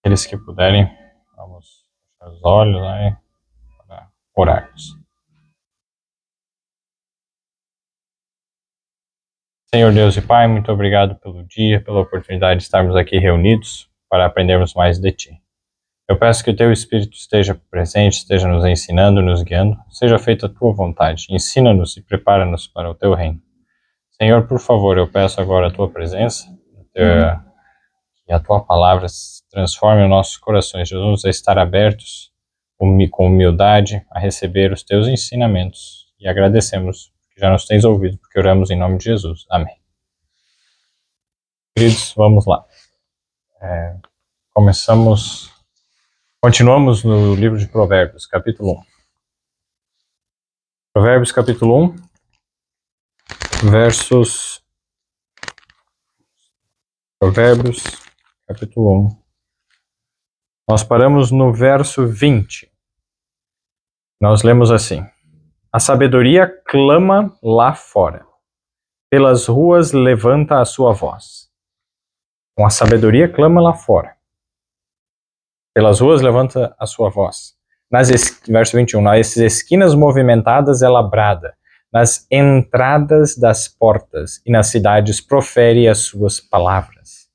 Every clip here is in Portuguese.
Aqueles que puderem, vamos fechar os olhos para orarmos. Senhor Deus e Pai, muito obrigado pelo dia, pela oportunidade de estarmos aqui reunidos para aprendermos mais de Ti. Eu peço que o Teu Espírito esteja presente, esteja nos ensinando, nos guiando, seja feita a Tua vontade, ensina-nos e prepara-nos para o Teu reino. Senhor, por favor, eu peço agora a Tua presença, que a Tua palavra transforme os nossos corações, Jesus, a estar abertos com humildade a receber os Teus ensinamentos e agradecemos que já nos tens ouvido, porque oramos em nome de Jesus. Amém. Queridos, vamos lá. Continuamos no livro de Provérbios, capítulo 1. Provérbios, capítulo 1, Provérbios, capítulo 1. Nós paramos no verso 20. Nós lemos assim: A sabedoria clama lá fora, pelas ruas levanta a sua voz. Com a sabedoria clama lá fora, pelas ruas levanta a sua voz. Verso 21, nas esquinas movimentadas ela brada, nas entradas das portas e nas cidades profere as suas palavras.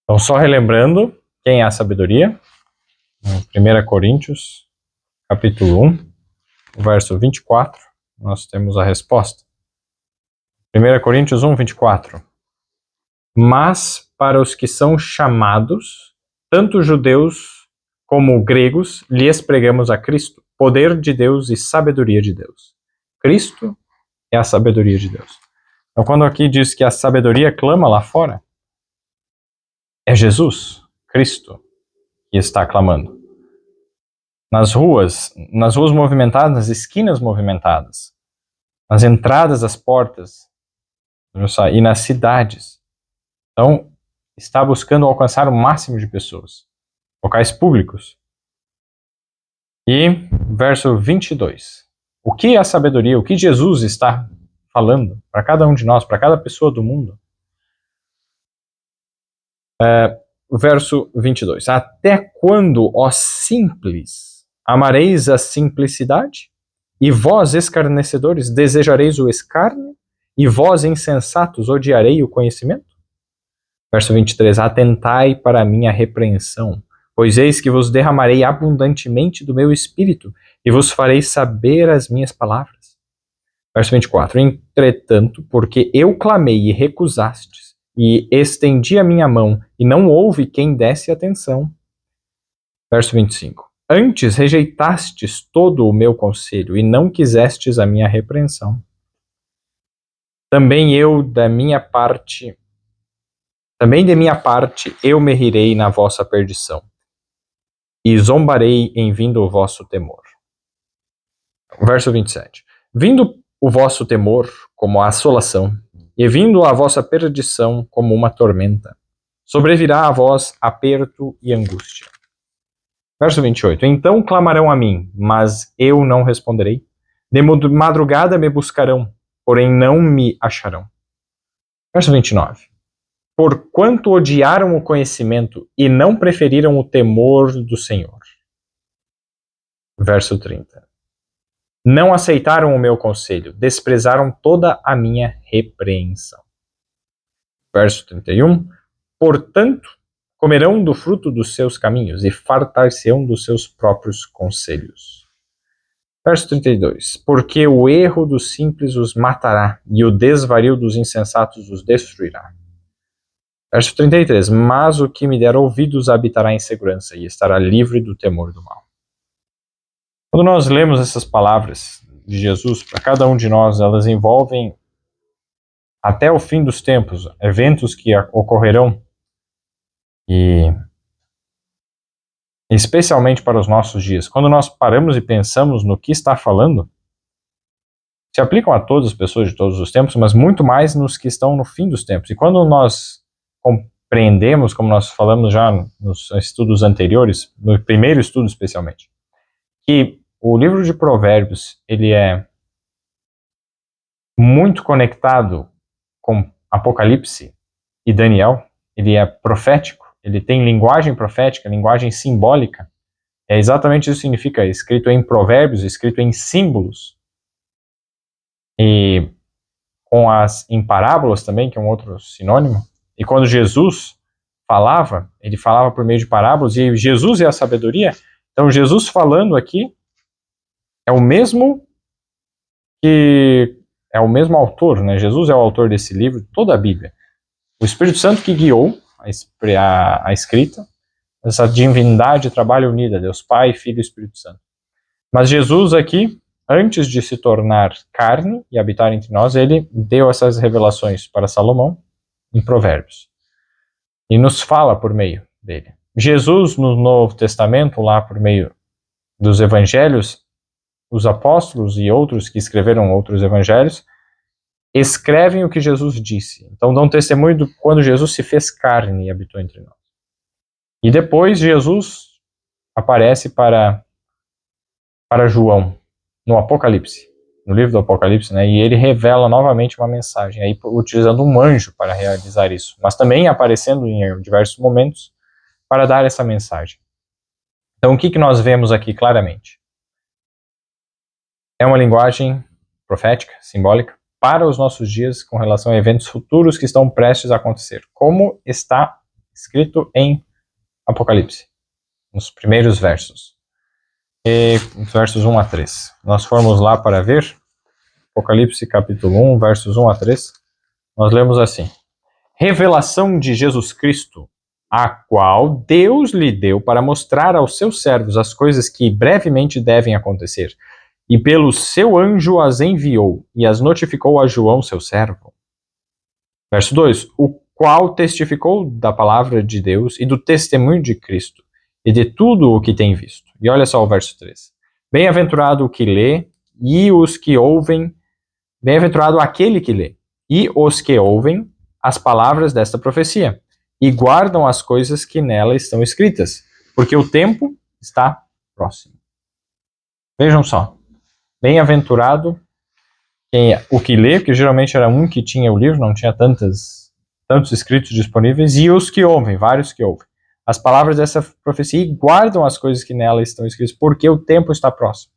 Então, só relembrando, quem é a sabedoria? 1 Coríntios, capítulo 1, verso 24, nós temos a resposta. 1 Coríntios 1, 24. Mas para os que são chamados, tanto judeus como gregos, lhes pregamos a Cristo, poder de Deus e sabedoria de Deus. Cristo é a sabedoria de Deus. Então, quando aqui diz que a sabedoria clama lá fora, é Jesus, Cristo, que está clamando. Nas ruas movimentadas, nas esquinas movimentadas, nas entradas das portas e nas cidades. Então, está buscando alcançar o máximo de pessoas, locais públicos. E verso 22. O que é a sabedoria? O que Jesus está falando para cada um de nós, para cada pessoa do mundo? Verso 22. Até quando, ó simples, amareis a simplicidade? E vós, escarnecedores, desejareis o escárnio? E vós, insensatos, odiarei o conhecimento? Verso 23. Atentai para a minha repreensão, pois eis que vos derramarei abundantemente do meu espírito, e vos farei saber as minhas palavras. Verso 24. Entretanto, porque eu clamei e recusastes, e estendi a minha mão, e não houve quem desse atenção. Verso 25. Antes rejeitastes todo o meu conselho, e não quisestes a minha repreensão. Também de minha parte, eu me rirei na vossa perdição, e zombarei em vindo o vosso temor. Verso 27. Vindo o vosso temor como a assolação, e vindo a vossa perdição como uma tormenta, sobrevirá a vós aperto e angústia. Verso 28. Então clamarão a mim, mas eu não responderei. De madrugada me buscarão, porém não me acharão. Verso 29. Porquanto odiaram o conhecimento e não preferiram o temor do Senhor. Verso 30. Não aceitaram o meu conselho, desprezaram toda a minha repreensão. Verso 31. Portanto, comerão do fruto dos seus caminhos e fartar-se-ão dos seus próprios conselhos. Verso 32. Porque o erro dos simples os matará e o desvario dos insensatos os destruirá. Verso 33. Mas o que me der ouvidos habitará em segurança e estará livre do temor do mal. Quando nós lemos essas palavras de Jesus, para cada um de nós, elas envolvem até o fim dos tempos, eventos que ocorrerão, e especialmente para os nossos dias. Quando nós paramos e pensamos no que está falando, se aplicam a todas as pessoas de todos os tempos, mas muito mais nos que estão no fim dos tempos. E quando nós compreendemos, como nós falamos já nos estudos anteriores, no primeiro estudo especialmente, que o livro de Provérbios, ele é muito conectado com Apocalipse e Daniel, ele é profético, ele tem linguagem profética, linguagem simbólica. É exatamente isso que significa, escrito em provérbios, escrito em símbolos. E em parábolas também, que é um outro sinônimo. E quando Jesus falava, ele falava por meio de parábolas, e Jesus é a sabedoria. Então Jesus falando aqui é o mesmo autor, né? Jesus é o autor desse livro, toda a Bíblia. O Espírito Santo que guiou a escrita, essa divindade trabalha unida, Deus Pai, Filho e Espírito Santo. Mas Jesus aqui, antes de se tornar carne e habitar entre nós, ele deu essas revelações para Salomão em Provérbios. E nos fala por meio dele. Jesus, no Novo Testamento, lá por meio dos evangelhos, os apóstolos e outros que escreveram outros evangelhos, escrevem o que Jesus disse. Então dão testemunho de quando Jesus se fez carne e habitou entre nós. E depois Jesus aparece para João, no Apocalipse, no livro do Apocalipse, né? E ele revela novamente uma mensagem, aí utilizando um anjo para realizar isso, mas também aparecendo em diversos momentos para dar essa mensagem. Então o que nós vemos aqui claramente? É uma linguagem profética, simbólica, para os nossos dias com relação a eventos futuros que estão prestes a acontecer, como está escrito em Apocalipse, nos primeiros versos. E versos 1 a 3. Nós formos lá para ver, Apocalipse capítulo 1, versos 1 a 3, nós lemos assim: Revelação de Jesus Cristo, a qual Deus lhe deu para mostrar aos seus servos as coisas que brevemente devem acontecer, e pelo seu anjo as enviou, e as notificou a João, seu servo. Verso 2, o qual testificou da palavra de Deus e do testemunho de Cristo, e de tudo o que tem visto. E olha só o verso 3. Bem-aventurado o que lê, e os que ouvem, bem-aventurado aquele que lê, e os que ouvem as palavras desta profecia, e guardam as coisas que nela estão escritas, porque o tempo está próximo. Vejam só, bem-aventurado o que lê, que geralmente era um que tinha o livro, não tinha tantos escritos disponíveis, e os que ouvem, vários que ouvem as palavras dessa profecia e guardam as coisas que nela estão escritas, porque o tempo está próximo,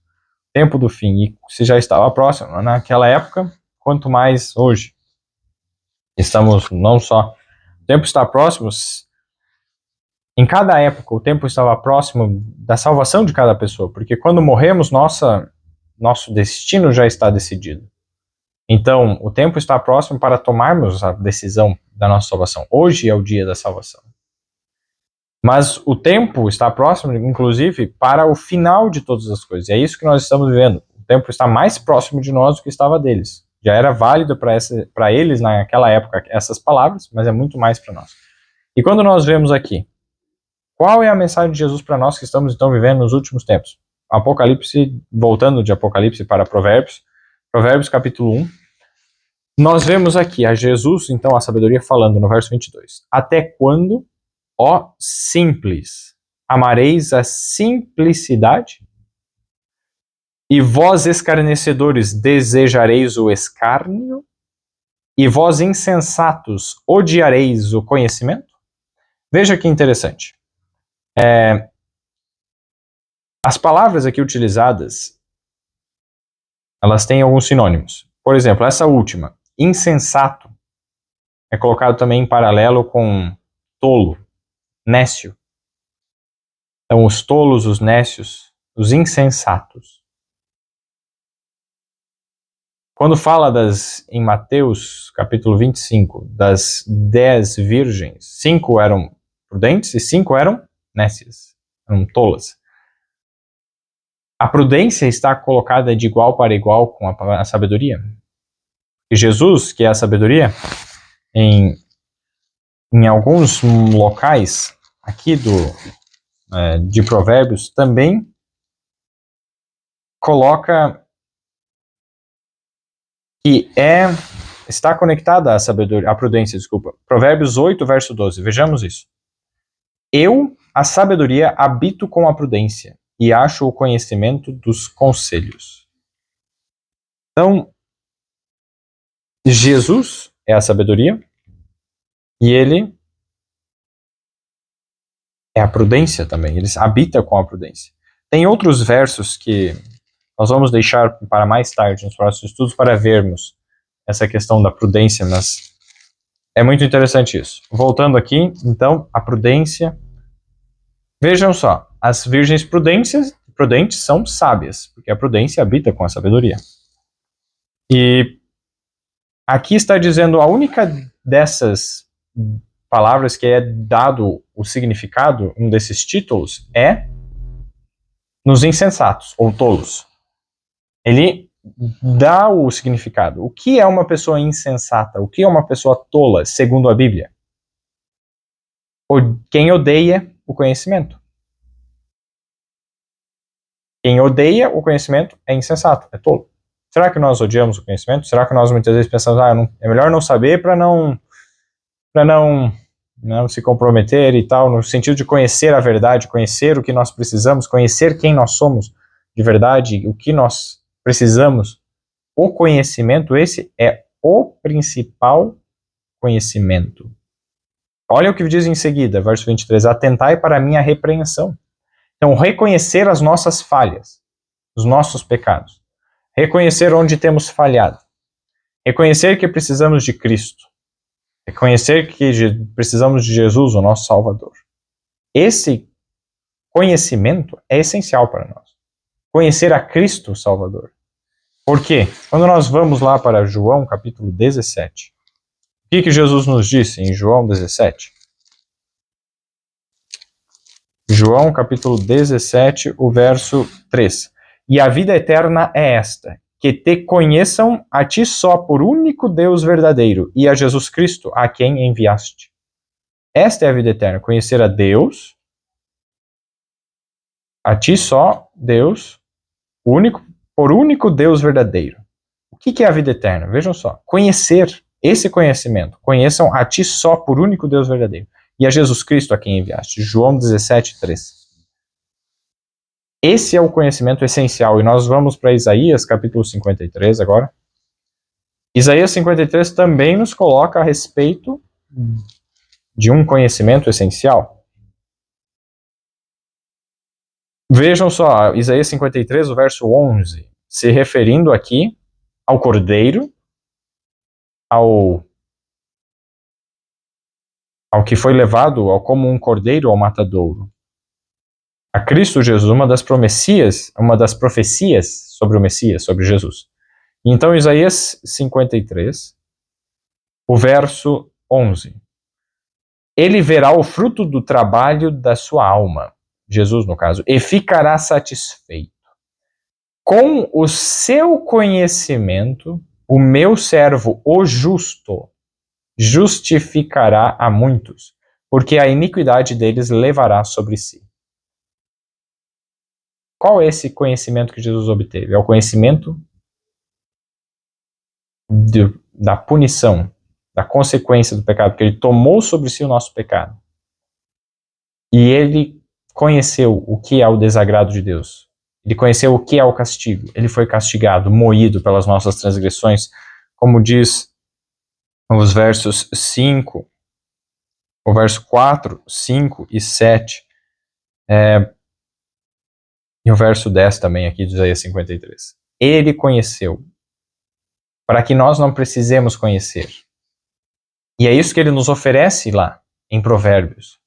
tempo do fim. E se já estava próximo naquela época, quanto mais hoje. Estamos não só, o tempo está próximo, em cada época o tempo estava próximo da salvação de cada pessoa, porque quando morremos, nosso destino já está decidido. Então, o tempo está próximo para tomarmos a decisão da nossa salvação. Hoje é o dia da salvação. Mas o tempo está próximo, inclusive, para o final de todas as coisas. E é isso que nós estamos vivendo. O tempo está mais próximo de nós do que estava deles. Já era válido para eles, naquela época, essas palavras, mas é muito mais para nós. E quando nós vemos aqui, qual é a mensagem de Jesus para nós que estamos, então, vivendo nos últimos tempos? Apocalipse, voltando de Apocalipse para Provérbios, Provérbios capítulo 1, nós vemos aqui a Jesus, então, a sabedoria, falando no verso 22. Até quando, ó simples, amareis a simplicidade? E vós, escarnecedores, desejareis o escárnio? E vós, insensatos, odiareis o conhecimento? Veja que interessante. As palavras aqui utilizadas, elas têm alguns sinônimos. Por exemplo, essa última, insensato, é colocado também em paralelo com tolo, nécio. Então, os tolos, os nécios, os insensatos. Quando fala em Mateus, capítulo 25, das 10 virgens, 5 eram prudentes e 5 eram nécias, eram tolas. A prudência está colocada de igual para igual com a sabedoria. E Jesus, que é a sabedoria, em alguns locais aqui de Provérbios, também coloca que está conectada à sabedoria, à prudência, desculpa. Provérbios 8, verso 12. Vejamos isso. Eu, a sabedoria, habito com a prudência e acho o conhecimento dos conselhos. Então, Jesus é a sabedoria e ele é a prudência também, ele habita com a prudência. Tem outros versos que nós vamos deixar para mais tarde, nos próximos estudos, para vermos essa questão da prudência, mas é muito interessante isso. Voltando aqui, então, a prudência. Vejam só, as virgens prudentes são sábias, porque a prudência habita com a sabedoria. E aqui está dizendo a única dessas palavras que é dado o significado, um desses títulos, é nos insensatos, ou tolos. Ele dá o significado. O que é uma pessoa insensata? O que é uma pessoa tola, segundo a Bíblia? Quem odeia o conhecimento. Quem odeia o conhecimento é insensato, é tolo. Será que nós odiamos o conhecimento? Será que nós muitas vezes pensamos, é melhor não saber para não se comprometer e tal, no sentido de conhecer a verdade, conhecer o que nós precisamos, conhecer quem nós somos de verdade, o que nós precisamos. O conhecimento, esse é o principal conhecimento. Olha o que diz em seguida, verso 23, atentai para a minha repreensão. Então, reconhecer as nossas falhas, os nossos pecados. Reconhecer onde temos falhado. Reconhecer que precisamos de Cristo. Reconhecer que precisamos de Jesus, o nosso Salvador. Esse conhecimento é essencial para nós. Conhecer a Cristo, o Salvador. Por quê? Quando nós vamos lá para João, capítulo 17, o que Jesus nos disse em João 17? João, capítulo 17, o verso 3. E a vida eterna é esta, que te conheçam a ti só por único Deus verdadeiro e a Jesus Cristo, a quem enviaste. Esta é a vida eterna, conhecer a Deus, a ti só, Deus, por único Deus verdadeiro. O que é a vida eterna? Vejam só, conhecer, esse conhecimento, conheçam a ti só por único Deus verdadeiro e a Jesus Cristo, a quem enviaste. João 17, 3. Esse é o conhecimento essencial. E nós vamos para Isaías, capítulo 53 agora. Isaías 53 também nos coloca a respeito de um conhecimento essencial. Vejam só, Isaías 53, o verso 11, se referindo aqui ao cordeiro, ao que foi levado como um cordeiro ao matadouro. A Cristo Jesus, uma das profecias sobre o Messias, sobre Jesus. Então, Isaías 53, o verso 11. Ele verá o fruto do trabalho da sua alma, Jesus no caso, e ficará satisfeito. Com o seu conhecimento, o meu servo, o justo, justificará a muitos, porque a iniquidade deles levará sobre si. Qual é esse conhecimento que Jesus obteve? É o conhecimento da punição, da consequência do pecado, porque ele tomou sobre si o nosso pecado. E ele conheceu o que é o desagrado de Deus. Ele conheceu o que é o castigo. Ele foi castigado, moído pelas nossas transgressões, como diz os versos 5, o verso 4, 5 e 7. E o verso 10 também aqui de Isaías 53. Ele conheceu, para que nós não precisemos conhecer. E é isso que ele nos oferece lá, em Provérbios.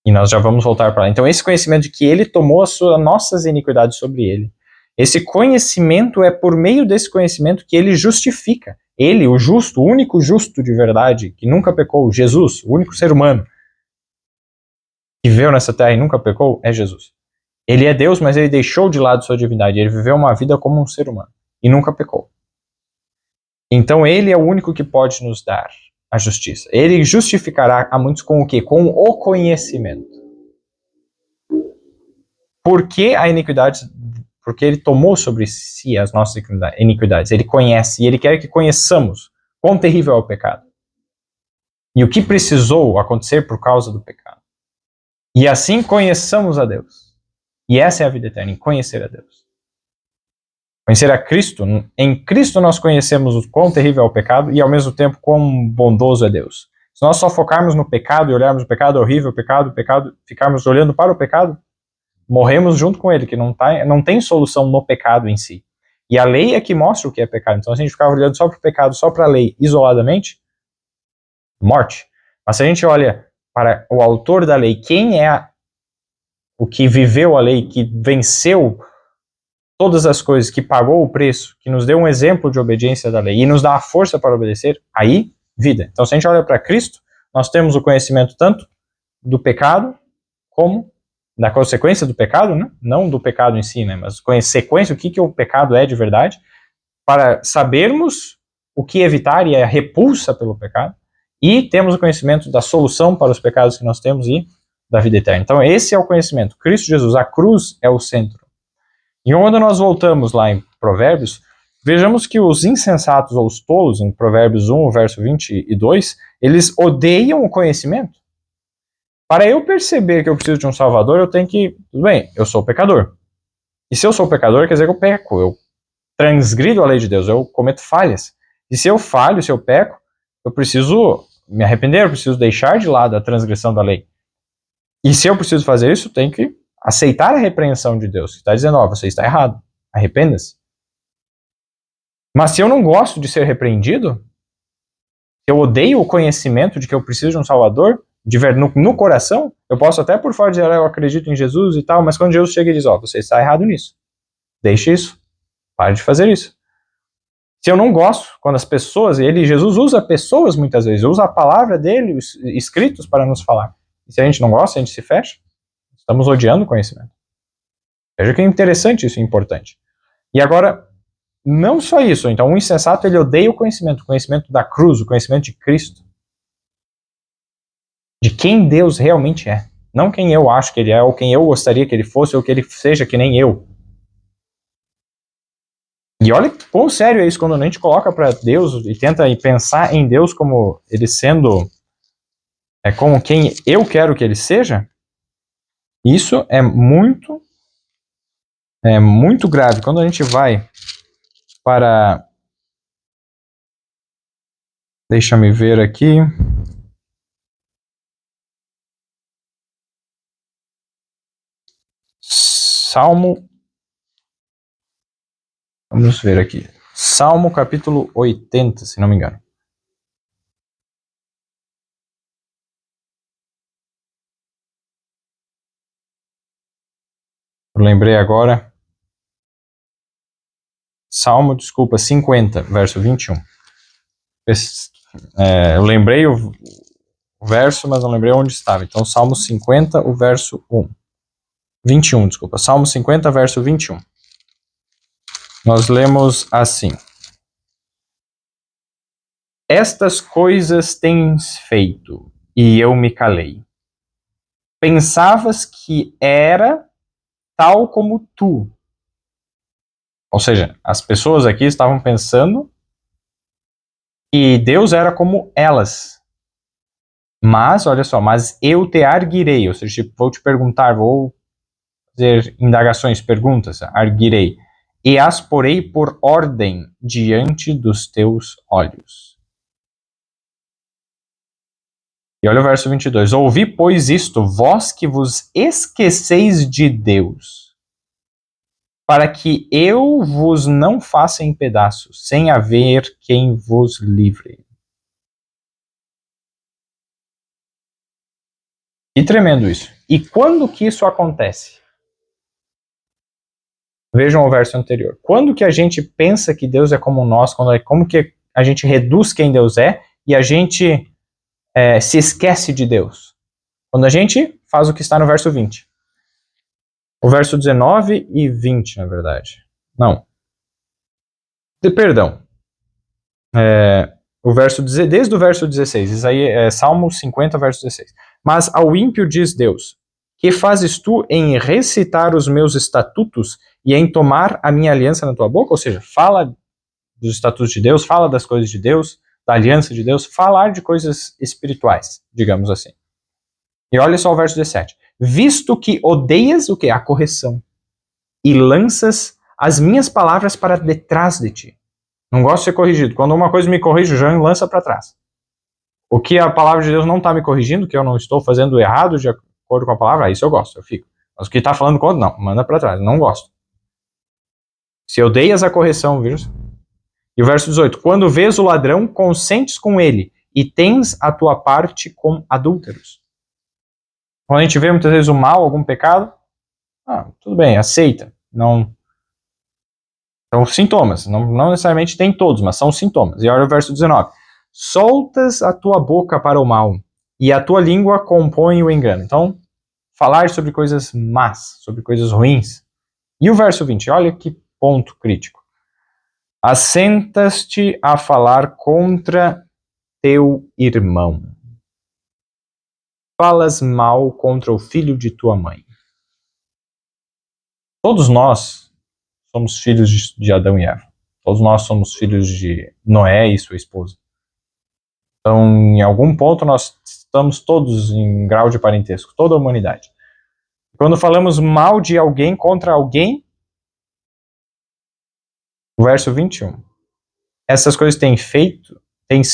E nós já vamos voltar para lá. Então, esse conhecimento de que ele tomou as nossas iniquidades sobre ele. Esse conhecimento é por meio desse conhecimento que ele justifica. Ele, o justo, o único justo de verdade, que nunca pecou, Jesus, o único ser humano que viveu nessa terra e nunca pecou, é Jesus. Ele é Deus, mas ele deixou de lado sua divindade. Ele viveu uma vida como um ser humano e nunca pecou. Então ele é o único que pode nos dar a justiça. Ele justificará a muitos com o quê? Com o conhecimento. Por que a iniquidade? Porque ele tomou sobre si as nossas iniquidades. Ele conhece e ele quer que conheçamos quão terrível é o pecado. E o que precisou acontecer por causa do pecado. E assim conheçamos a Deus. E essa é a vida eterna, em conhecer a Deus. Conhecer a Cristo. Em Cristo nós conhecemos o quão terrível é o pecado e ao mesmo tempo quão bondoso é Deus. Se nós só focarmos no pecado e olharmos o pecado horrível, o pecado, ficarmos olhando para o pecado, morremos junto com ele, que não tem solução no pecado em si. E a lei é que mostra o que é pecado. Então, se a gente ficar olhando só para o pecado, só para a lei, isoladamente, morte. Mas se a gente olha para o autor da lei, quem é o que viveu a lei, que venceu todas as coisas, que pagou o preço, que nos deu um exemplo de obediência da lei e nos dá a força para obedecer, aí, vida. Então, se a gente olha para Cristo, nós temos o conhecimento tanto do pecado como da consequência do pecado, né? Não do pecado em si, né? Mas consequência, o que o pecado é de verdade, para sabermos o que evitar e a repulsa pelo pecado, e temos o conhecimento da solução para os pecados que nós temos e da vida eterna. Então esse é o conhecimento. Cristo Jesus, a cruz é o centro. E quando nós voltamos lá em Provérbios, vejamos que os insensatos ou os tolos, em Provérbios 1, verso 22, eles odeiam o conhecimento. Para eu perceber que eu preciso de um Salvador, eu tenho que... Tudo bem, eu sou pecador. E se eu sou pecador, quer dizer que eu peco. Eu transgrido a lei de Deus, eu cometo falhas. E se eu falho, se eu peco, eu preciso me arrepender, eu preciso deixar de lado a transgressão da lei. E se eu preciso fazer isso, eu tenho que aceitar a repreensão de Deus, que está dizendo, você está errado, arrependa-se. Mas se eu não gosto de ser repreendido, se eu odeio o conhecimento de que eu preciso de um Salvador, no coração, eu posso até por fora dizer, eu acredito em Jesus e tal, mas quando Jesus chega e diz, você está errado nisso, deixe isso, pare de fazer isso. Se eu não gosto, quando as pessoas, Jesus usa pessoas muitas vezes, usa a palavra dele, os escritos para nos falar. E se a gente não gosta, a gente se fecha. Estamos odiando o conhecimento. Veja que é interessante isso, é importante. E agora, não só isso, então o insensato ele odeia o conhecimento da cruz, o conhecimento de Cristo. De quem Deus realmente é. Não quem eu acho que ele é, ou quem eu gostaria que ele fosse, ou que ele seja que nem eu. E olha quão sério é isso quando a gente coloca para Deus e tenta pensar em Deus como ele sendo como quem eu quero que ele seja. Isso é muito grave. Quando a gente vai para... Deixa me ver aqui. Salmo... Vamos ver aqui. Salmo capítulo 80, se não me engano. Eu lembrei agora. Salmo, 50, verso 21. Eu lembrei o verso, mas não lembrei onde estava. Então, Salmo 50, o verso 21, desculpa. Salmo 50, verso 21. Nós lemos assim. Estas coisas tens feito, e eu me calei. Pensavas que era tal como tu. Ou seja, as pessoas aqui estavam pensando que Deus era como elas. Mas, olha só, mas eu te arguirei. Ou seja, vou te perguntar, vou fazer indagações, perguntas, arguirei. E as porei por ordem diante dos teus olhos. E olha o verso 22. Ouvi, pois, isto, vós que vos esqueceis de Deus, para que eu vos não faça em pedaços, sem haver quem vos livre. E tremendo isso. E quando que isso acontece? Vejam o verso anterior. Quando que a gente pensa que Deus é como nós, como que a gente reduz quem Deus é e a gente se esquece de Deus? Quando a gente faz o que está no verso 20. O verso 19 e 20, na verdade. Não. Perdão. Desde o verso 16. Isso aí é Salmo 50, verso 16. Mas ao ímpio diz Deus, que fazes tu em recitar os meus estatutos e em tomar a minha aliança na tua boca? Ou seja, fala dos estatutos de Deus, fala das coisas de Deus, da aliança de Deus, falar de coisas espirituais, digamos assim. E olha só o verso 17. Visto que odeias o quê? A correção. E lanças as minhas palavras para detrás de ti. Não gosto de ser corrigido. Quando uma coisa me corrige, já me lança para trás. O que a palavra de Deus não está me corrigindo, que eu não estou fazendo errado de acordo com a palavra, isso eu gosto, eu fico. Mas o que está falando contra, não, manda para trás, não gosto. Se odeias a correção, viu? E o verso 18, quando vês o ladrão, consentes com ele, e tens a tua parte com adúlteros. Quando a gente vê muitas vezes o mal, algum pecado, tudo bem, aceita. Não. São sintomas, não necessariamente tem todos, mas são sintomas. E olha o verso 19. Soltas a tua boca para o mal, e a tua língua compõe o engano. Então, falar sobre coisas más, sobre coisas ruins. E o verso 20, olha que ponto crítico. Assentas-te a falar contra teu irmão. Falas mal contra o filho de tua mãe. Todos nós somos filhos de Adão e Eva. Todos nós somos filhos de Noé e sua esposa. Então, em algum ponto, nós estamos todos em grau de parentesco, toda a humanidade. Quando falamos mal de alguém contra alguém, verso 21. Essas coisas tens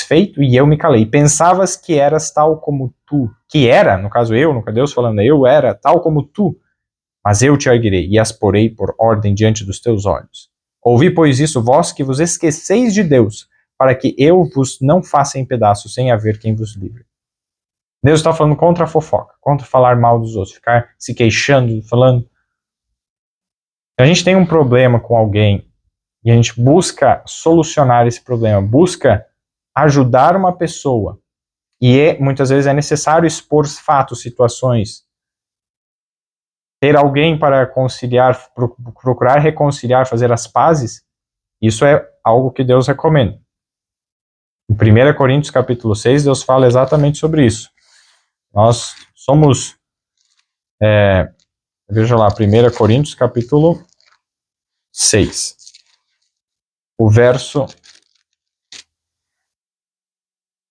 feito e eu me calei. Pensavas que eras tal como tu. Que era, no caso eu, no caso Deus falando, eu era tal como tu. Mas eu te erguerei e as porei por ordem diante dos teus olhos. Ouvi, pois, isso, vós que vos esqueceis de Deus, para que eu vos não faça em pedaços, sem haver quem vos livre. Deus está falando contra a fofoca, contra falar mal dos outros, ficar se queixando, falando. Se a gente tem um problema com alguém e a gente busca solucionar esse problema, busca ajudar uma pessoa, e muitas vezes é necessário expor fatos, situações, ter alguém para conciliar, procurar reconciliar, fazer as pazes, isso é algo que Deus recomenda. Em 1 Coríntios capítulo 6, Deus fala exatamente sobre isso. Nós somos, veja lá, 1 Coríntios capítulo 6, o verso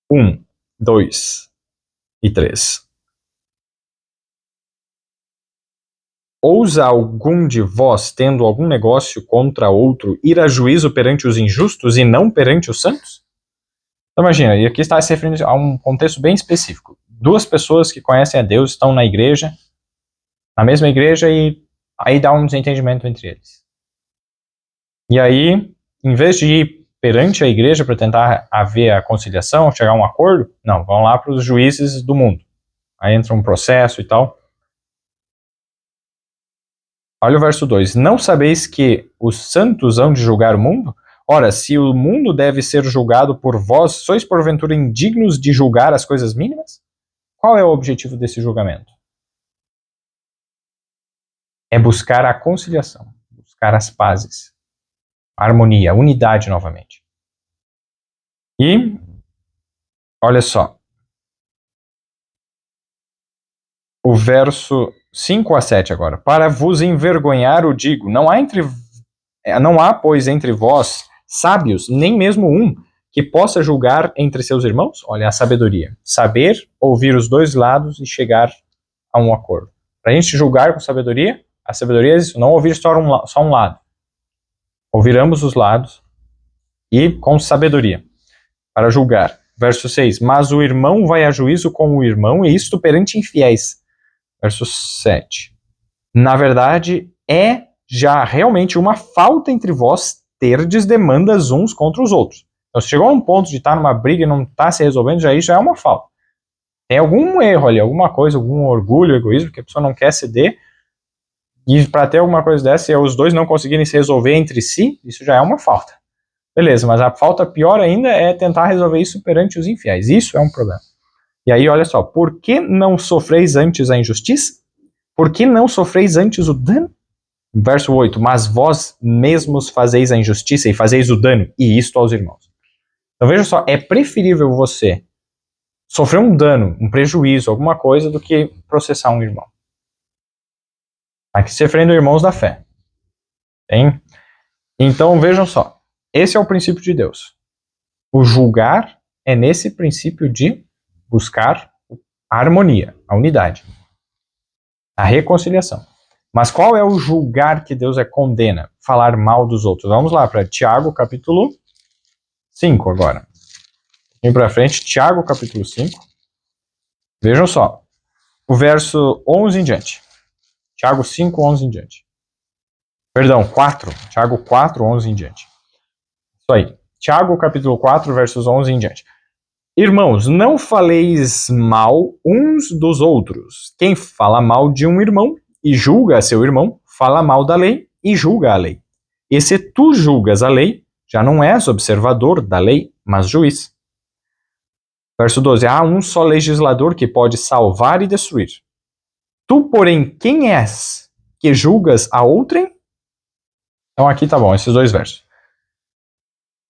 1, 2 e 3. Ousa algum de vós, tendo algum negócio contra outro, ir a juízo perante os injustos e não perante os santos? Então imagina, e aqui está se referindo a um contexto bem específico. Duas pessoas que conhecem a Deus estão na igreja, na mesma igreja, e aí dá um desentendimento entre eles. E aí, em vez de ir perante a igreja para tentar haver a conciliação, chegar a um acordo, não, vão lá para os juízes do mundo. Aí entra um processo e tal. Olha o verso 2. Não sabeis que os santos hão de julgar o mundo? Ora, se o mundo deve ser julgado por vós, sois porventura indignos de julgar as coisas mínimas? Qual é o objetivo desse julgamento? É buscar a conciliação, buscar as pazes, a harmonia, a unidade novamente. E, olha só, o verso 5 a 7 agora. Para vos envergonhar o digo, não há, pois, entre vós sábios, nem mesmo um, que possa julgar entre seus irmãos? Olha a sabedoria. Saber ouvir os dois lados e chegar a um acordo. Para a gente julgar com sabedoria, a sabedoria é isso, não ouvir só um lado. Ouvir ambos os lados e com sabedoria, para julgar. Verso 6. Mas o irmão vai a juízo com o irmão, e isto perante infiéis. Verso 7. Na verdade, é já realmente uma falta entre vós terdes demandas uns contra os outros. Então, se chegou a um ponto de estar numa briga e não está se resolvendo, já é uma falta. Tem algum erro ali, alguma coisa, algum orgulho, egoísmo, que a pessoa não quer ceder, e para ter alguma coisa dessa, e os dois não conseguirem se resolver entre si, isso já é uma falta. Beleza, mas a falta pior ainda é tentar resolver isso perante os infiéis. Isso é um problema. E aí, olha só, por que não sofreis antes a injustiça? Por que não sofreis antes o dano? Verso 8, mas vós mesmos fazeis a injustiça e fazeis o dano, e isto aos irmãos. Então veja só, é preferível você sofrer um dano, um prejuízo, alguma coisa, do que processar um irmão. Aqui se referindo a irmãos da fé. Tem? Então vejam só, esse é o princípio de Deus. O julgar é nesse princípio de buscar a harmonia, a unidade, a reconciliação. Mas qual é o julgar que Deus condena? Falar mal dos outros. Vamos lá para Tiago, capítulo 5 agora. Vem para frente, Tiago capítulo 5. Vejam só, o verso 11 em diante. Tiago 5, 11 em diante. Perdão, 4. Tiago 4, 11 em diante. Isso aí. Tiago capítulo 4, versos 11 em diante. Irmãos, não faleis mal uns dos outros. Quem fala mal de um irmão e julga seu irmão, fala mal da lei e julga a lei. E se tu julgas a lei, já não és observador da lei, mas juiz. Verso 12. Há um só legislador que pode salvar e destruir. Tu, porém, quem és que julgas a outrem? Então aqui tá bom, esses dois versos.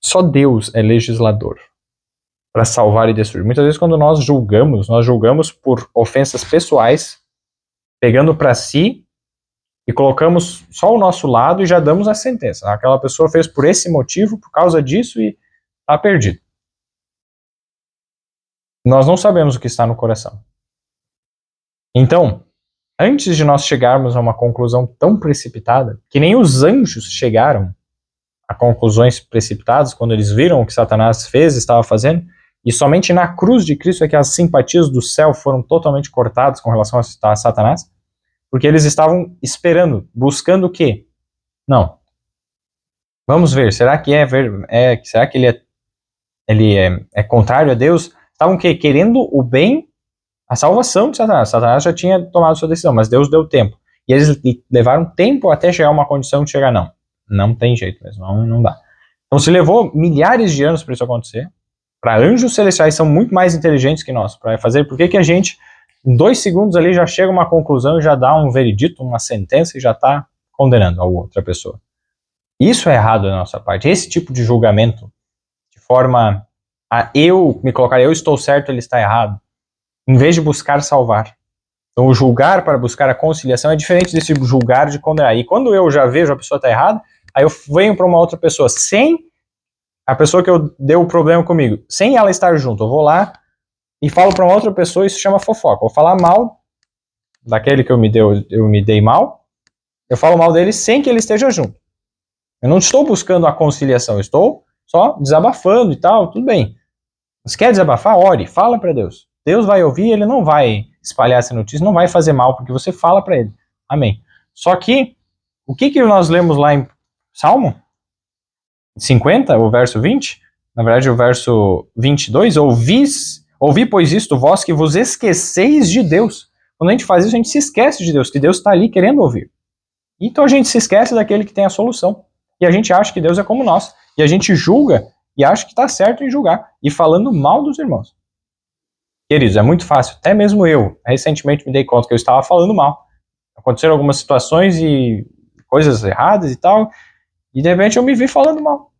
Só Deus é legislador para salvar e destruir. Muitas vezes quando nós julgamos por ofensas pessoais, pegando para si e colocamos só o nosso lado e já damos a sentença. Aquela pessoa fez por esse motivo, por causa disso e está perdido. Nós não sabemos o que está no coração. Então, antes de nós chegarmos a uma conclusão tão precipitada, que nem os anjos chegaram a conclusões precipitadas quando eles viram o que Satanás fez e estava fazendo, e somente na cruz de Cristo é que as simpatias do céu foram totalmente cortadas com relação a Satanás, porque eles estavam esperando, buscando o quê? Não. Vamos ver, será que será que ele é contrário a Deus? Estavam o quê? Querendo o bem, a salvação de Satanás. Satanás já tinha tomado sua decisão, mas Deus deu tempo. E eles levaram tempo até chegar a uma condição de chegar, não tem jeito mesmo, não dá. Então se levou milhares de anos para isso acontecer, para anjos celestiais são muito mais inteligentes que nós, para fazer, por que a gente, em 2 segundos ali, já chega a uma conclusão e já dá um veredito, uma sentença e já está condenando a outra pessoa. Isso é errado da nossa parte, esse tipo de julgamento, de forma a eu me colocar, eu estou certo, ele está errado, em vez de buscar salvar. Então o julgar para buscar a conciliação é diferente desse julgar de condenar. E quando eu já vejo a pessoa está errada, aí eu venho para uma outra pessoa, sem a pessoa que eu deu o problema comigo, sem ela estar junto, eu vou lá e falo para uma outra pessoa, isso chama fofoca. Eu vou falar mal daquele que eu me dei mal, eu falo mal dele sem que ele esteja junto. Eu não estou buscando a conciliação, eu estou só desabafando e tal, tudo bem. Você quer desabafar? Ore, fala para Deus. Deus vai ouvir, ele não vai espalhar essa notícia, não vai fazer mal, porque você fala para ele. Amém. Só que, o que nós lemos lá em Salmo 50, o verso 20? Na verdade, o verso 22, ouvi, pois isto, vós que vos esqueceis de Deus. Quando a gente faz isso, a gente se esquece de Deus, que Deus está ali querendo ouvir. Então a gente se esquece daquele que tem a solução. E a gente acha que Deus é como nós. E a gente julga e acha que está certo em julgar. E falando mal dos irmãos. Queridos, é muito fácil. Até mesmo eu, recentemente me dei conta que eu estava falando mal. Aconteceram algumas situações e coisas erradas e tal. E de repente eu me vi falando mal.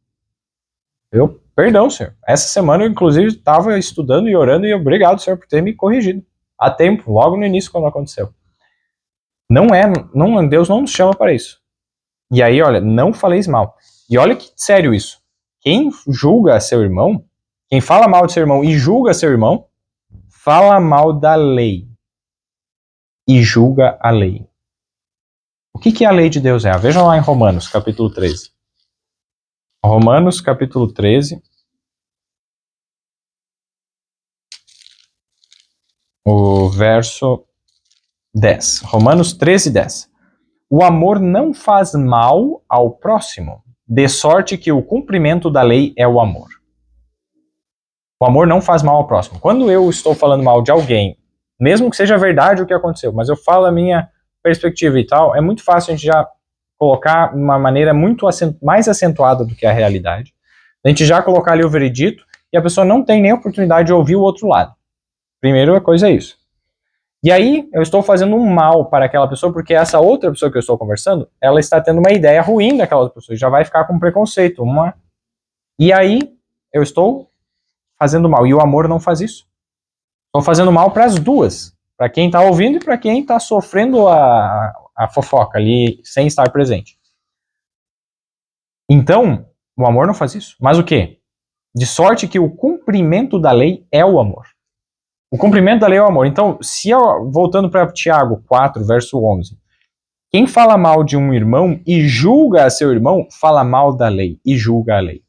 Perdão, Senhor. Essa semana eu, inclusive, estava estudando e orando e obrigado, Senhor, por ter me corrigido. A tempo, logo no início, quando aconteceu. Deus não nos chama para isso. E aí, olha, não faleis mal. E olha que sério isso. Quem julga seu irmão, quem fala mal de seu irmão e julga seu irmão, fala mal da lei e julga a lei. O que a lei de Deus é? Vejam lá em Romanos, capítulo 13. Romanos, capítulo 13. O verso 10. Romanos 13, 10. O amor não faz mal ao próximo, de sorte que o cumprimento da lei é o amor. O amor não faz mal ao próximo. Quando eu estou falando mal de alguém, mesmo que seja verdade o que aconteceu, mas eu falo a minha perspectiva e tal, é muito fácil a gente já colocar uma maneira muito mais acentuada do que a realidade. A gente já colocar ali o veredito e a pessoa não tem nem oportunidade de ouvir o outro lado. Primeira coisa é isso. E aí, eu estou fazendo um mal para aquela pessoa, porque essa outra pessoa que eu estou conversando, ela está tendo uma ideia ruim daquela outra pessoa, já vai ficar com preconceito. E aí, eu estou fazendo mal. E o amor não faz isso. Estou fazendo mal para as duas. Para quem está ouvindo e para quem está sofrendo a fofoca ali, sem estar presente. Então, o amor não faz isso. Mas o quê? De sorte que o cumprimento da lei é o amor. O cumprimento da lei é o amor. Então, voltando para Tiago 4, verso 11. Quem fala mal de um irmão e julga a seu irmão, fala mal da lei e julga a lei.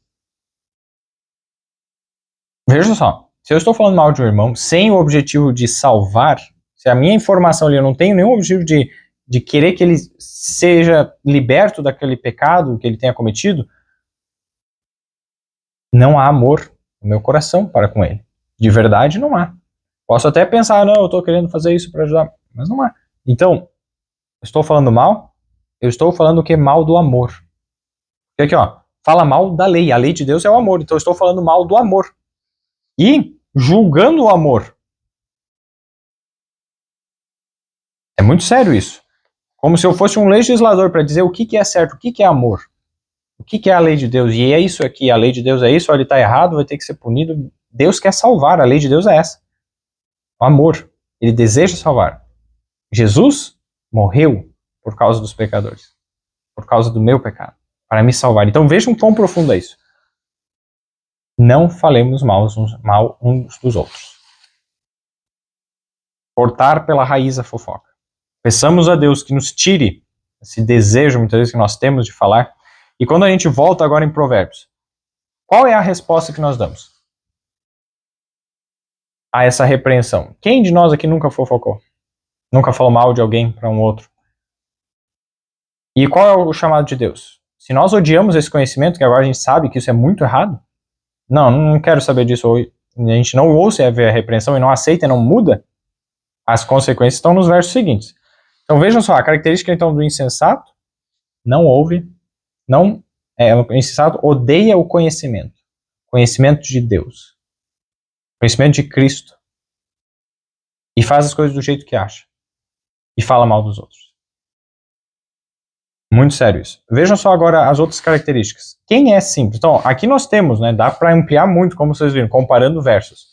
Veja só, se eu estou falando mal de um irmão sem o objetivo de salvar, se a minha informação ali eu não tenho nenhum objetivo de querer que ele seja liberto daquele pecado que ele tenha cometido, não há amor no meu coração para com ele. De verdade, não há. Posso até pensar, não, eu estou querendo fazer isso para ajudar, mas não há. Então, estou falando mal? Eu estou falando que é mal do amor. Porque aqui, ó, fala mal da lei. A lei de Deus é o amor, então eu estou falando mal do amor. E julgando o amor. É muito sério isso. Como se eu fosse um legislador para dizer o que é certo, o que é amor. O que é a lei de Deus? E é isso aqui, a lei de Deus é isso, ele está errado, vai ter que ser punido. Deus quer salvar, a lei de Deus é essa. O amor. Ele deseja salvar. Jesus morreu por causa dos pecadores. Por causa do meu pecado. Para me salvar. Então vejam quão profundo é isso. Não falemos mal uns dos outros. Cortar pela raiz a fofoca. Peçamos a Deus que nos tire esse desejo, muitas vezes, que nós temos de falar. E quando a gente volta agora em Provérbios, qual é a resposta que nós damos a essa repreensão? Quem de nós aqui nunca fofocou? Nunca falou mal de alguém para um outro? E qual é o chamado de Deus? Se nós odiamos esse conhecimento, que agora a gente sabe que isso é muito errado, não quero saber disso, a gente não ouça a repreensão e não aceita e não muda, as consequências estão nos versos seguintes. Então vejam só, a característica então do insensato, não ouve, o insensato odeia o conhecimento de Deus, conhecimento de Cristo, e faz as coisas do jeito que acha, e fala mal dos outros. Muito sério isso. Vejam só agora as outras características. Quem é simples? Então, aqui nós temos, né, dá para ampliar muito, como vocês viram, comparando versos.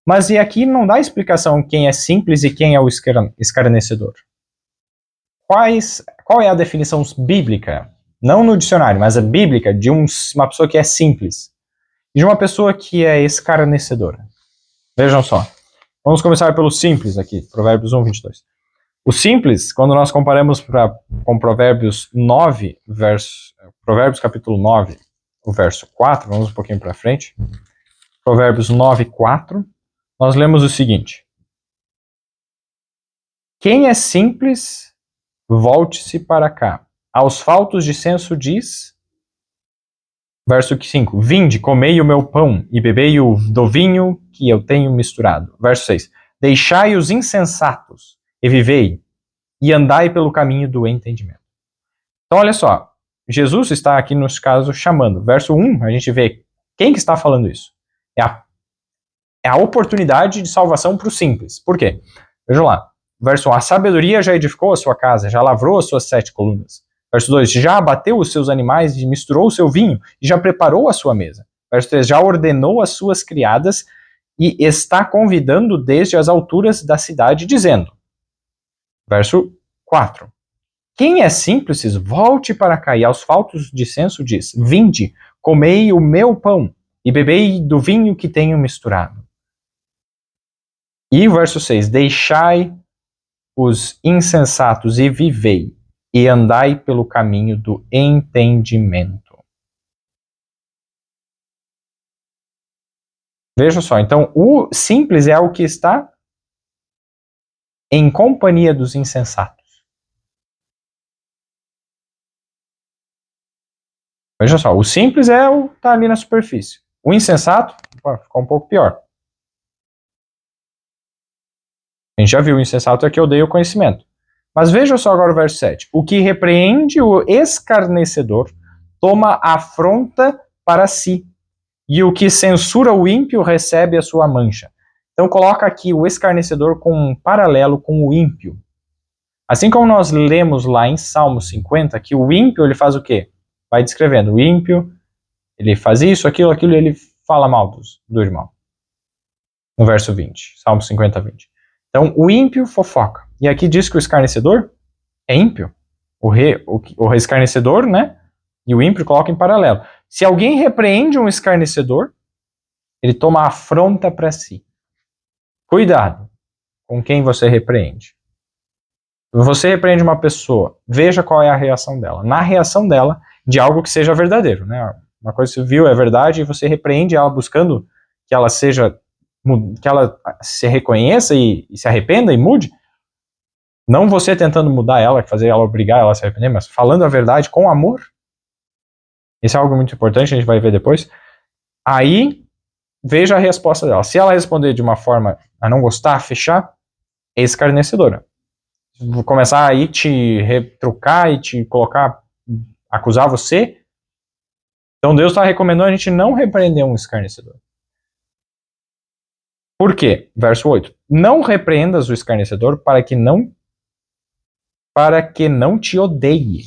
Mas e aqui não dá explicação quem é simples e quem é o escarnecedor. Qual é a definição bíblica? Não no dicionário, mas a bíblica de uma pessoa que é simples e de uma pessoa que é escarnecedora. Vejam só. Vamos começar pelo simples aqui, Provérbios 1, 22. O simples, quando nós comparamos com Provérbios 9, Provérbios capítulo 9, o verso 4, vamos um pouquinho para frente. Provérbios 9, 4, nós lemos o seguinte. Quem é simples, volte-se para cá. Aos faltos de senso diz, verso 5, vinde, comei o meu pão e bebei do vinho que eu tenho misturado. Verso 6, deixai os insensatos e vivei, e andai pelo caminho do entendimento. Então, olha só, Jesus está aqui, nos casos, chamando. Verso 1, a gente vê quem que está falando isso. É a oportunidade de salvação para o simples. Por quê? Vejam lá. Verso 1, a sabedoria já edificou a sua casa, já lavrou as suas 7 colunas. Verso 2, já abateu os seus animais e misturou o seu vinho, e já preparou a sua mesa. Verso 3, já ordenou as suas criadas e está convidando desde as alturas da cidade, dizendo. Verso 4. Quem é simples, volte para cá, e aos faltos de senso diz, vinde, comei o meu pão, e bebei do vinho que tenho misturado. E o verso 6, deixai os insensatos e vivei, e andai pelo caminho do entendimento. Veja só, então o simples é o que está em companhia dos insensatos. Veja só, o simples é o que está ali na superfície. O insensato, ficou um pouco pior. A gente já viu, o insensato é que odeia o conhecimento. Mas veja só agora o verso 7. O que repreende o escarnecedor toma afronta para si, e o que censura o ímpio recebe a sua mancha. Então coloca aqui o escarnecedor com um paralelo com o ímpio. Assim como nós lemos lá em Salmo 50, que o ímpio ele faz o quê? Vai descrevendo, o ímpio, ele faz isso, aquilo, e ele fala mal do irmão. No verso 20, Salmo 50, 20. Então, o ímpio fofoca. E aqui diz que o escarnecedor é ímpio. O escarnecedor, né? E o ímpio coloca em paralelo. Se alguém repreende um escarnecedor, ele toma afronta para si. Cuidado com quem você repreende. Você repreende uma pessoa, veja qual é a reação dela. Na reação dela, de algo que seja verdadeiro, né? Uma coisa que você viu é verdade e você repreende ela buscando que ela se reconheça e se arrependa e mude. Não você tentando mudar ela, fazer ela obrigar ela a se arrepender, mas falando a verdade com amor. Isso é algo muito importante, a gente vai ver depois. Aí, veja a resposta dela. Se ela responder de uma forma a não gostar, a fechar, é escarnecedora. Vou começar aí te retrucar e te colocar, acusar você. Então Deus está recomendando a gente não repreender um escarnecedor. Por quê? Verso 8. Não repreendas o escarnecedor para que não te odeie.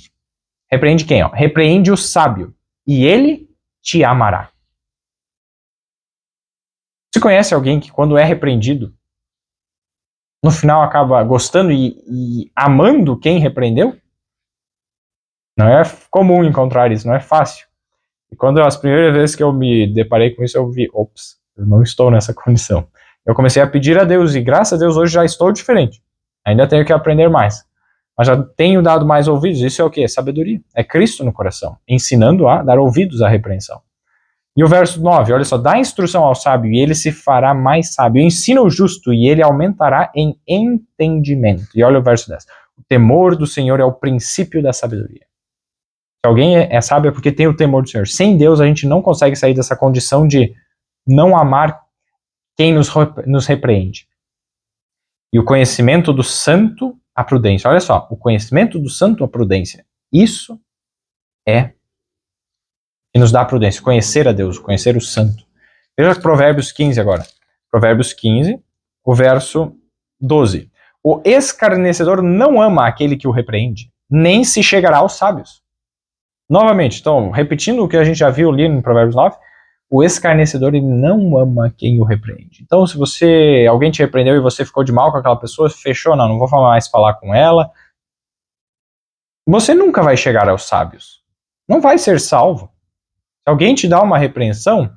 Repreende quem? Ó? Repreende o sábio, e ele te amará. Você conhece alguém que quando é repreendido, no final acaba gostando e amando quem repreendeu? Não é comum encontrar isso, não é fácil. E quando as primeiras vezes que eu me deparei com isso, eu vi, ops, eu não estou nessa condição. Eu comecei a pedir a Deus e graças a Deus hoje já estou diferente. Ainda tenho que aprender mais. Mas já tenho dado mais ouvidos. Isso é o quê? Sabedoria. É Cristo no coração, ensinando a dar ouvidos à repreensão. E o verso 9, olha só, dá instrução ao sábio e ele se fará mais sábio. Ensina o justo e ele aumentará em entendimento. E olha o verso 10. O temor do Senhor é o princípio da sabedoria. Se alguém é sábio é porque tem o temor do Senhor. Sem Deus a gente não consegue sair dessa condição de não amar quem nos repreende. E o conhecimento do santo, a prudência. Olha só, o conhecimento do santo, a prudência. Isso é que nos dá a prudência. Conhecer a Deus, conhecer o santo. Veja Provérbios 15 agora. Provérbios 15, o verso 12. O escarnecedor não ama aquele que o repreende, nem se chegará aos sábios. Novamente, então, repetindo o que a gente já viu ali no Provérbios 9, o escarnecedor ele não ama quem o repreende. Então, se alguém te repreendeu e você ficou de mal com aquela pessoa, fechou, não vou mais falar com ela, você nunca vai chegar aos sábios. Não vai ser salvo. Se alguém te dá uma repreensão,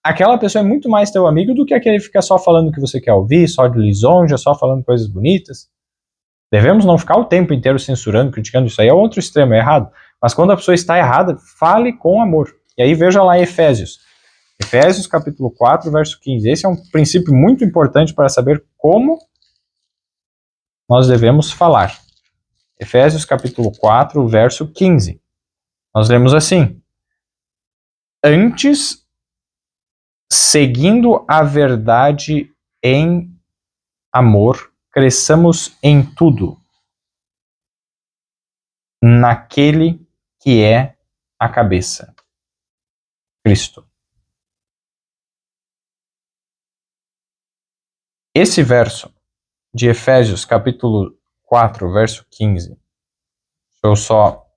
aquela pessoa é muito mais teu amigo do que aquele que fica só falando o que você quer ouvir, só de lisonja, só falando coisas bonitas. Devemos não ficar o tempo inteiro censurando, criticando, isso aí é outro extremo, é errado. Mas quando a pessoa está errada, fale com amor. E aí veja lá em Efésios. Efésios capítulo 4, verso 15. Esse é um princípio muito importante para saber como nós devemos falar. Efésios capítulo 4, verso 15. Nós lemos assim: antes, seguindo a verdade em amor, cresçamos em tudo naquele que é a cabeça, Cristo. Esse verso de Efésios, capítulo 4, verso 15, deixa eu só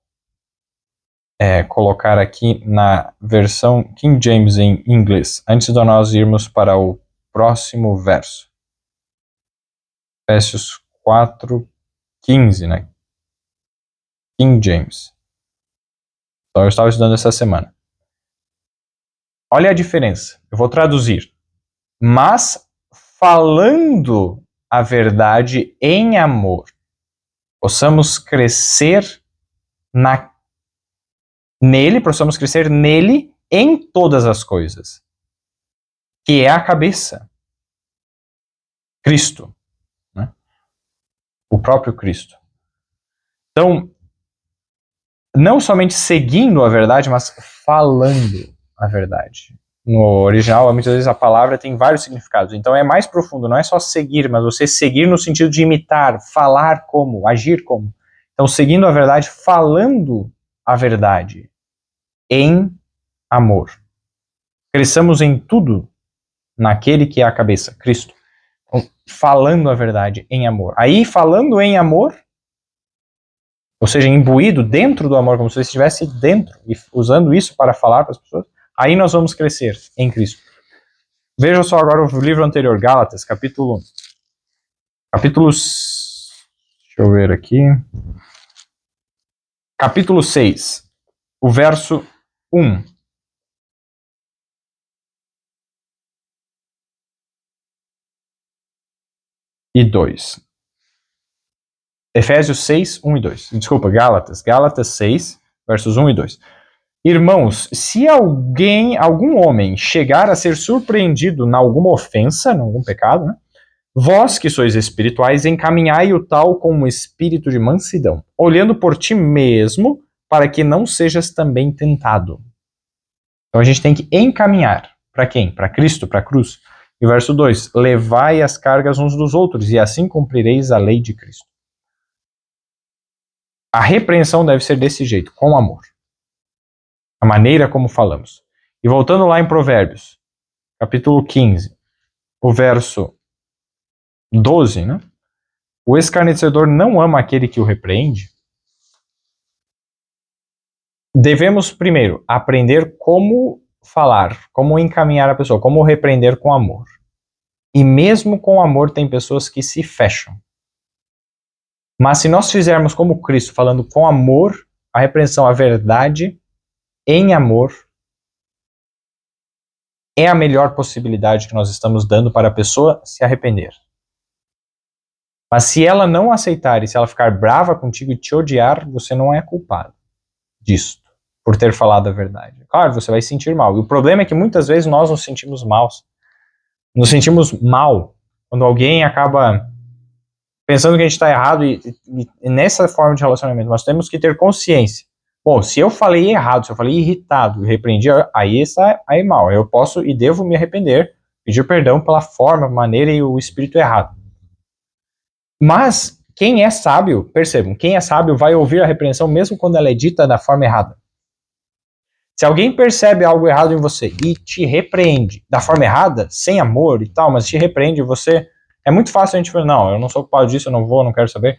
colocar aqui na versão King James em inglês, antes de nós irmos para o próximo verso. Efésios 4, 15, né? King James. Então eu estava estudando essa semana. Olha a diferença. Eu vou traduzir. Mas falando a verdade em amor, possamos crescer nele em todas as coisas, que é a cabeça, Cristo, né? O próprio Cristo. Então, não somente seguindo a verdade, mas falando a verdade. No original, muitas vezes a palavra tem vários significados. Então é mais profundo, não é só seguir, mas você seguir no sentido de imitar, falar como, agir como. Então, seguindo a verdade, falando a verdade em amor. Cresçamos em tudo naquele que é a cabeça, Cristo. Então, falando a verdade em amor. Aí, falando em amor, ou seja, imbuído dentro do amor, como se você estivesse dentro e usando isso para falar para as pessoas, aí nós vamos crescer em Cristo. Veja só agora o livro anterior, Gálatas, capítulo... Deixa eu ver aqui. Capítulo 6, o verso 1. E 2. Efésios 6, 1 e 2. Desculpa, Gálatas 6, versos 1 e 2. Irmãos, se algum homem chegar a ser surpreendido em alguma ofensa, em algum pecado, né? Vós que sois espirituais, encaminhai o tal com um espírito de mansidão, olhando por ti mesmo, para que não sejas também tentado. Então a gente tem que encaminhar. Para quem? Para Cristo, para a cruz. E verso 2, levai as cargas uns dos outros, e assim cumprireis a lei de Cristo. A repreensão deve ser desse jeito, com amor. A maneira como falamos. E voltando lá em Provérbios, capítulo 15, o verso 12, né? O escarnecedor não ama aquele que o repreende. Devemos, primeiro, aprender como falar, como encaminhar a pessoa, como repreender com amor. E mesmo com amor, tem pessoas que se fecham. Mas se nós fizermos como Cristo, falando com amor, a repreensão, a verdade, em amor, é a melhor possibilidade que nós estamos dando para a pessoa se arrepender. Mas se ela não aceitar e se ela ficar brava contigo e te odiar, você não é culpado disso, por ter falado a verdade. Claro, você vai se sentir mal. E o problema é que muitas vezes nós nos sentimos maus. Nos sentimos mal quando alguém acaba pensando que a gente está errado e nessa forma de relacionamento nós temos que ter consciência. Bom, se eu falei errado, se eu falei irritado e repreendi, aí está aí mal. Eu posso e devo me arrepender, pedir perdão pela forma, maneira e o espírito errado. Mas quem é sábio, percebam, quem é sábio vai ouvir a repreensão mesmo quando ela é dita da forma errada. Se alguém percebe algo errado em você e te repreende da forma errada, sem amor e tal, mas te repreende, você... É muito fácil a gente falar, não, eu não sou culpado disso, eu não vou, não quero saber.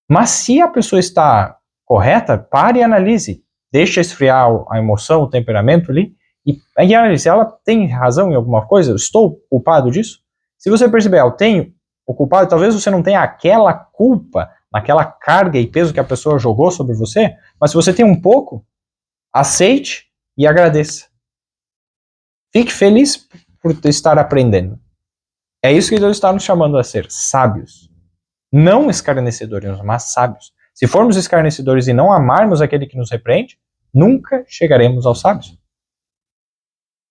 Mas se a pessoa está correta, pare e analise. Deixa esfriar a emoção, o temperamento ali, e analise. Se ela tem razão em alguma coisa, eu estou culpado disso? Se você perceber, eu tenho o culpado, talvez você não tenha aquela culpa, aquela carga e peso que a pessoa jogou sobre você, mas se você tem um pouco, aceite e agradeça. Fique feliz por estar aprendendo. É isso que Deus está nos chamando a ser, sábios. Não escarnecedores, mas sábios. Se formos escarnecedores e não amarmos aquele que nos repreende, nunca chegaremos aos sábios.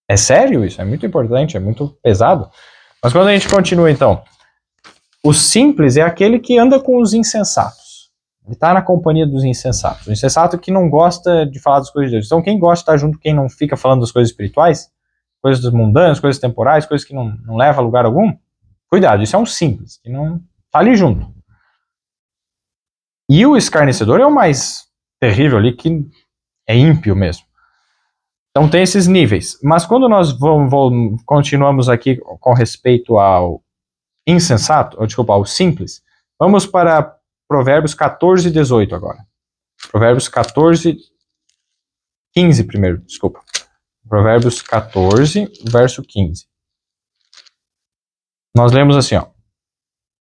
É sério isso, é muito importante, é muito pesado. Mas quando a gente continua então, o simples é aquele que anda com os insensatos. Ele está na companhia dos insensatos. O insensato que não gosta de falar das coisas de Deus. Então quem gosta de estar junto, quem não fica falando das coisas espirituais, coisas mundanas, coisas temporais, coisas que não levam a lugar algum, cuidado, isso é um simples, que não tá ali junto. E o escarnecedor é o mais terrível ali, que é ímpio mesmo. Então tem esses níveis. Mas quando nós continuamos aqui com respeito ao insensato, ou desculpa, ao simples, vamos para Provérbios 14 e 18 agora. Provérbios 14, 15 primeiro, desculpa. Provérbios 14, verso 15. Nós lemos assim, ó.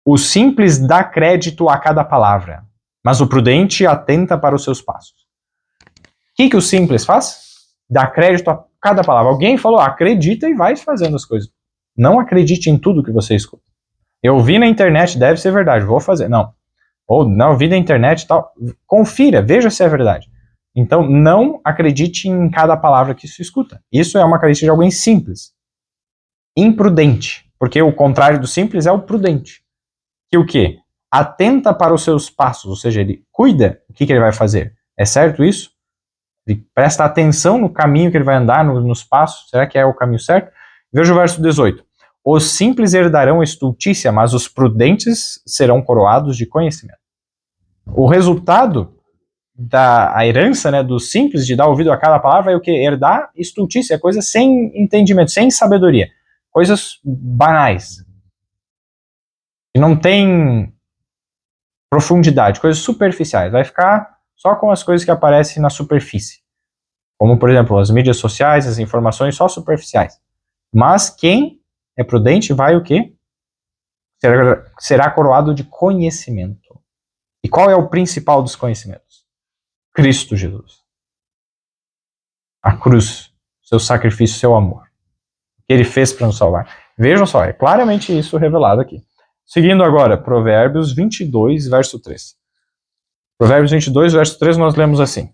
O simples dá crédito a cada palavra, mas o prudente atenta para os seus passos. O que o simples faz? Dá crédito a cada palavra. Alguém falou, acredita e vai fazendo as coisas. Não acredite em tudo que você escuta. Eu vi na internet, deve ser verdade, vou fazer. Não. Ou não, vi na internet e tal. Confira, veja se é verdade. Então, não acredite em cada palavra que se escuta. Isso é uma característica de alguém simples. Imprudente. Porque o contrário do simples é o prudente. Que o quê? Atenta para os seus passos, ou seja, ele cuida o que ele vai fazer. É certo isso? Ele presta atenção no caminho que ele vai andar, nos passos. Será que é o caminho certo? Veja o verso 18. Os simples herdarão estultícia, mas os prudentes serão coroados de conhecimento. O resultado da herança, né, do simples, de dar ouvido a cada palavra, é o que? Herdar estultícia, é coisa sem entendimento, sem sabedoria. Coisas banais. E não tem profundidade, coisas superficiais. Vai ficar só com as coisas que aparecem na superfície. Como, por exemplo, as mídias sociais, as informações só superficiais. Mas quem é prudente vai o quê? Será coroado de conhecimento. E qual é o principal dos conhecimentos? Cristo Jesus. A cruz, seu sacrifício, seu amor. O que ele fez para nos salvar. Vejam só, é claramente isso revelado aqui. Seguindo agora, Provérbios 22, verso 3. Provérbios 22, verso 3, nós lemos assim.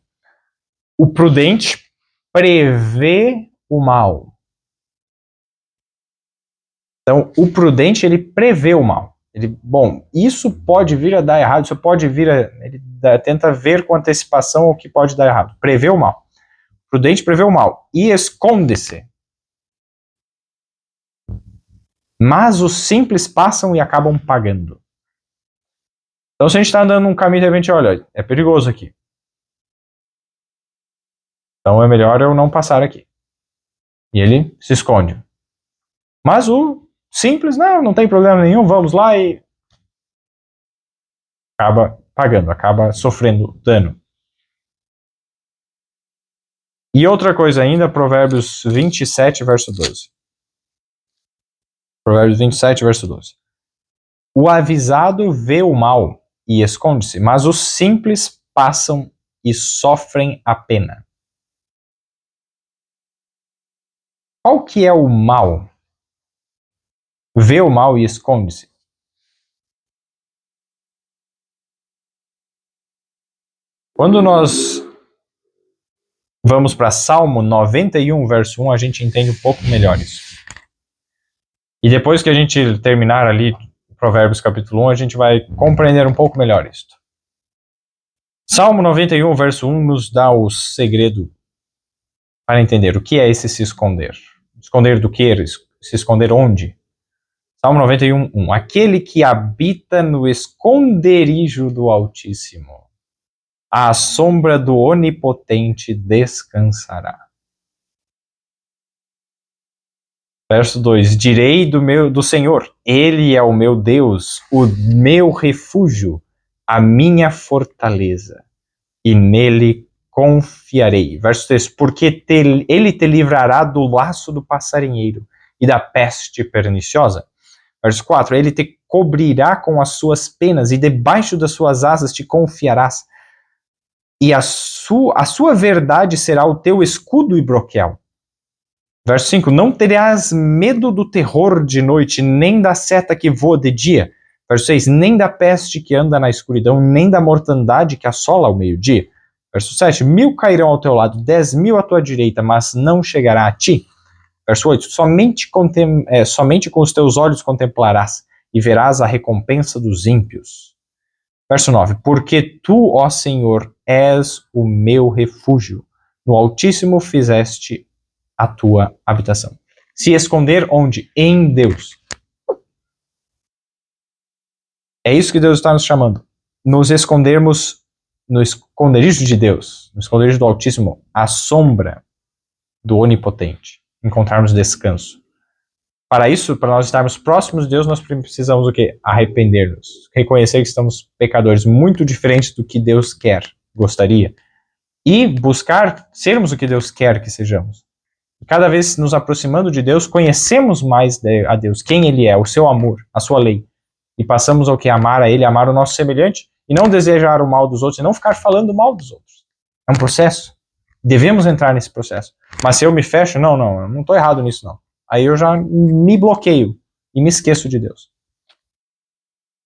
O prudente prevê o mal. Então, o prudente, ele prevê o mal. Bom, isso pode vir a dar errado, isso pode vir a... Ele tenta ver com antecipação o que pode dar errado. Prevê o mal. O prudente prevê o mal e esconde-se. Mas os simples passam e acabam pagando. Então, se a gente está andando num caminho, de repente, olha, é perigoso aqui. Então, é melhor eu não passar aqui. E ele se esconde. Mas o simples, não tem problema nenhum, vamos lá e acaba pagando, acaba sofrendo dano. E outra coisa ainda, Provérbios 27, verso 12. Provérbios 27, verso 12. O avisado vê o mal e esconde-se, mas os simples passam e sofrem a pena. Qual que é o mal? Vê o mal e esconde-se. Quando nós vamos para Salmo 91, verso 1, a gente entende um pouco melhor isso. E depois que a gente terminar ali Provérbios capítulo 1, a gente vai compreender um pouco melhor isso. Salmo 91, verso 1, nos dá o segredo para entender o que é esse se esconder. Esconder do que? Se esconder onde? Salmo 91, 1. Aquele que habita no esconderijo do Altíssimo, à sombra do Onipotente descansará. Verso 2. Direi do Senhor, Ele é o meu Deus, o meu refúgio, a minha fortaleza, e nele confiarei. Verso 3. Porque Ele te livrará do laço do passarinheiro e da peste perniciosa. Verso 4. Ele te cobrirá com as suas penas e debaixo das suas asas te confiarás. E a sua verdade será o teu escudo e broquel. Verso 5, não terás medo do terror de noite, nem da seta que voa de dia. Verso 6, nem da peste que anda na escuridão, nem da mortandade que assola ao meio-dia. Verso 7, 1000 cairão ao teu lado, 10.000 à tua direita, mas não chegará a ti. Verso 8, somente com os teus olhos contemplarás e verás a recompensa dos ímpios. Verso 9, porque tu, ó Senhor, és o meu refúgio, no Altíssimo fizeste a tua habitação. Se esconder onde? Em Deus. É isso que Deus está nos chamando. Nos escondermos no esconderijo de Deus, no esconderijo do Altíssimo, à sombra do Onipotente. Encontrarmos descanso. Para isso, para nós estarmos próximos de Deus, nós precisamos o quê? Arrepender-nos. Reconhecer que estamos pecadores muito diferentes do que Deus quer, gostaria. E buscar sermos o que Deus quer que sejamos. Cada vez nos aproximando de Deus, conhecemos mais a Deus, quem Ele é, o seu amor, a sua lei. E passamos ao que? Amar a Ele, amar o nosso semelhante, e não desejar o mal dos outros, e não ficar falando mal dos outros. É um processo. Devemos entrar nesse processo. Mas se eu me fecho, não estou errado nisso não. Aí eu já me bloqueio e me esqueço de Deus.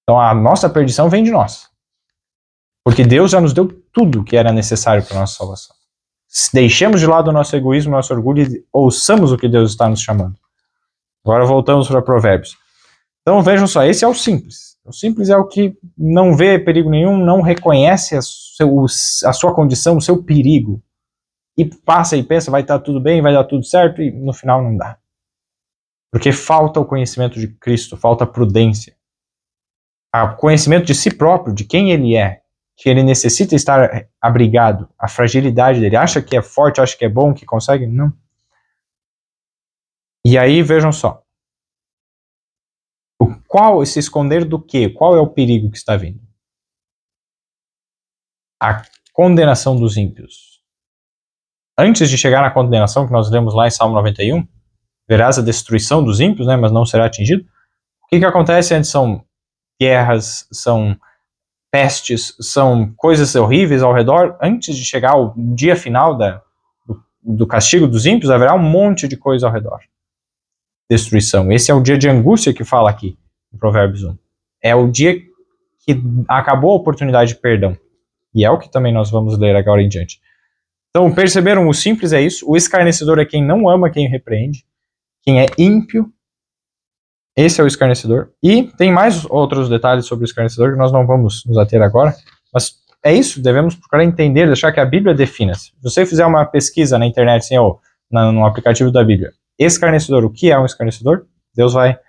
Então a nossa perdição vem de nós. Porque Deus já nos deu tudo que era necessário para a nossa salvação. Deixemos de lado o nosso egoísmo, o nosso orgulho e ouçamos o que Deus está nos chamando. Agora voltamos para Provérbios. Então vejam só, esse é o simples. O simples é o que não vê perigo nenhum, não reconhece a sua condição, o seu perigo. E passa e pensa, vai estar tudo bem, vai dar tudo certo, e no final não dá. Porque falta o conhecimento de Cristo, falta a prudência. O conhecimento de si próprio, de quem ele é, que ele necessita estar abrigado, a fragilidade dele. Acha que é forte, acha que é bom, que consegue? Não. E aí, vejam só. Se esconder do quê? Qual é o perigo que está vindo? A condenação dos ímpios. Antes de chegar na condenação que nós lemos lá em Salmo 91, verás a destruição dos ímpios, né, mas não será atingido. O que acontece antes? São guerras, são pestes, são coisas horríveis ao redor. Antes de chegar ao dia final do castigo dos ímpios, haverá um monte de coisa ao redor. Destruição. Esse é o dia de angústia que fala aqui, em Provérbios 1. É o dia que acabou a oportunidade de perdão. E é o que também nós vamos ler agora em diante. Então, perceberam? O simples é isso. O escarnecedor é quem não ama quem repreende. Quem é ímpio. Esse é o escarnecedor. E tem mais outros detalhes sobre o escarnecedor que nós não vamos nos ater agora. Mas é isso. Devemos procurar entender, deixar que a Bíblia defina. Se você fizer uma pesquisa na internet, assim, ou no aplicativo da Bíblia, escarnecedor, o que é um escarnecedor? Deus vai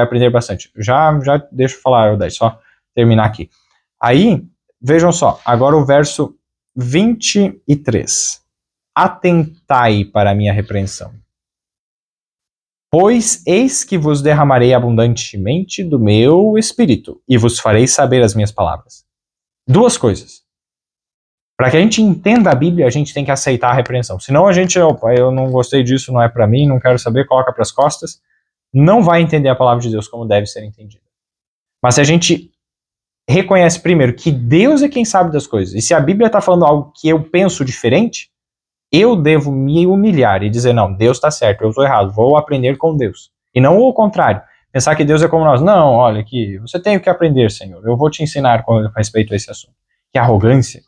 aprender bastante. Já deixa eu falar, Odete, só terminar aqui. Aí, vejam só, agora o verso 23. Atentai para a minha repreensão. Pois eis que vos derramarei abundantemente do meu espírito, e vos farei saber as minhas palavras. Duas coisas. Para que a gente entenda a Bíblia, a gente tem que aceitar a repreensão. Senão a gente, opa, eu não gostei disso, não é para mim, não quero saber, coloca para as costas. Não vai entender a palavra de Deus como deve ser entendida. Mas se a gente reconhece primeiro que Deus é quem sabe das coisas, e se a Bíblia está falando algo que eu penso diferente, eu devo me humilhar e dizer, não, Deus está certo, eu estou errado, vou aprender com Deus. E não o contrário, pensar que Deus é como nós. Não, olha aqui, você tem o que aprender, Senhor, eu vou te ensinar com respeito a esse assunto. Que arrogância,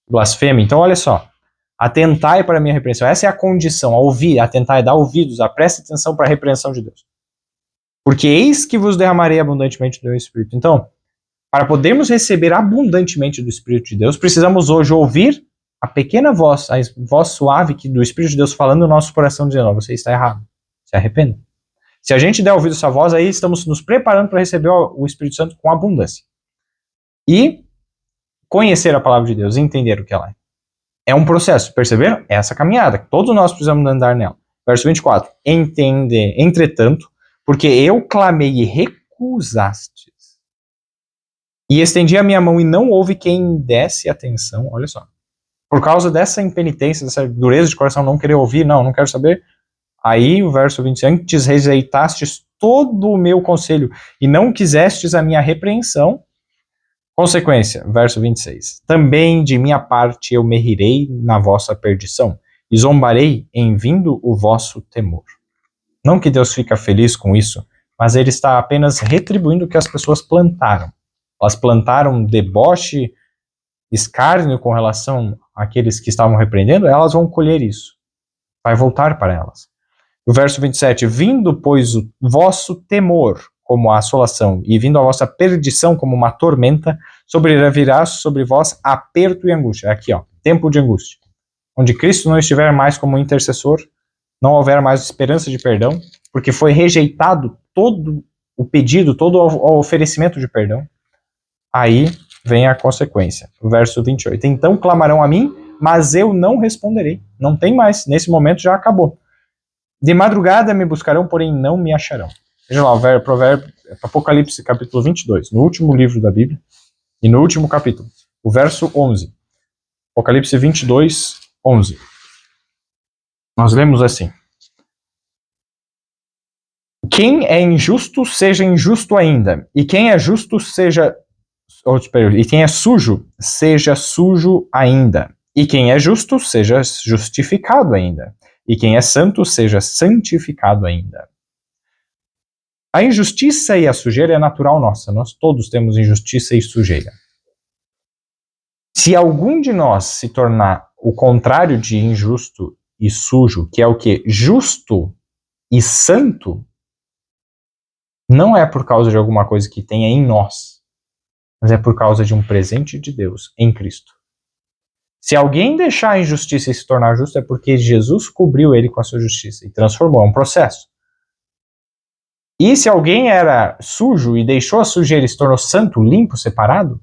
blasfêmia. Então, olha só, atentai para a minha repreensão. Essa é a condição, a ouvir, atentai, dar ouvidos, preste atenção para a repreensão de Deus. Porque eis que vos derramarei abundantemente do meu Espírito. Então, para podermos receber abundantemente do Espírito de Deus, precisamos hoje ouvir a pequena voz, a voz suave do Espírito de Deus falando no nosso coração, dizendo, você está errado, se arrependa. Se a gente der ouvido a essa voz, aí estamos nos preparando para receber o Espírito Santo com abundância. E conhecer a palavra de Deus e entender o que ela é. É um processo, perceberam? É essa caminhada, todos nós precisamos andar nela. Verso 24, entretanto, porque eu clamei e recusastes, e estendi a minha mão e não houve quem desse atenção, olha só. Por causa dessa impenitência, dessa dureza de coração, não querer ouvir, não quero saber. Aí o verso 20, antes rejeitastes todo o meu conselho e não quisestes a minha repreensão. Consequência, verso 26. Também de minha parte eu me rirei na vossa perdição e zombarei em vindo o vosso temor. Não que Deus fica feliz com isso, mas ele está apenas retribuindo o que as pessoas plantaram. Elas plantaram deboche, escárnio com relação àqueles que estavam repreendendo, elas vão colher isso. Vai voltar para elas. O verso 27, vindo, pois, o vosso temor como a assolação, e vindo a vossa perdição como uma tormenta, sobrevirá sobre vós aperto e angústia. Aqui, ó, tempo de angústia. Onde Cristo não estiver mais como intercessor, não houver mais esperança de perdão, porque foi rejeitado todo o pedido, todo o oferecimento de perdão. Aí vem a consequência. O verso 28. Então clamarão a mim, mas eu não responderei. Não tem mais. Nesse momento já acabou. De madrugada me buscarão, porém não me acharão. Veja lá, o provérbio, Apocalipse capítulo 22, no último livro da Bíblia, e no último capítulo, o verso 11. Apocalipse 22, 11. Nós lemos assim. Quem é injusto, seja injusto ainda. E quem é justo, e quem é sujo, seja sujo ainda. E quem é justo, seja justificado ainda. E quem é santo, seja santificado ainda. A injustiça e a sujeira é natural nossa. Nós todos temos injustiça e sujeira. Se algum de nós se tornar o contrário de injusto e sujo, que é o que? Justo e santo, não é por causa de alguma coisa que tenha em nós, mas é por causa de um presente de Deus em Cristo. Se alguém deixar a injustiça e se tornar justo, é porque Jesus cobriu ele com a sua justiça e transformou. É um processo. E se alguém era sujo e deixou a sujeira e se tornou santo, limpo, separado,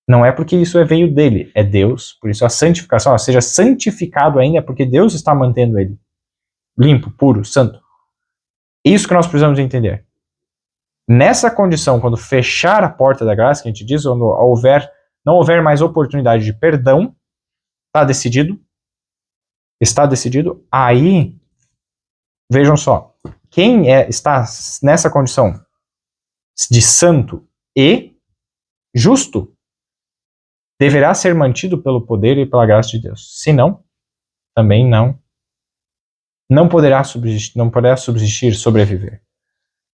não é porque isso veio dele, é Deus. Por isso a santificação, seja santificado ainda, é porque Deus está mantendo ele limpo, puro, santo. Isso que nós precisamos entender. Nessa condição, quando fechar a porta da graça, que a gente diz, quando não houver mais oportunidade de perdão, está decidido, aí, vejam só, quem está nessa condição de santo e justo, deverá ser mantido pelo poder e pela graça de Deus. Se não, também não poderá subsistir, sobreviver.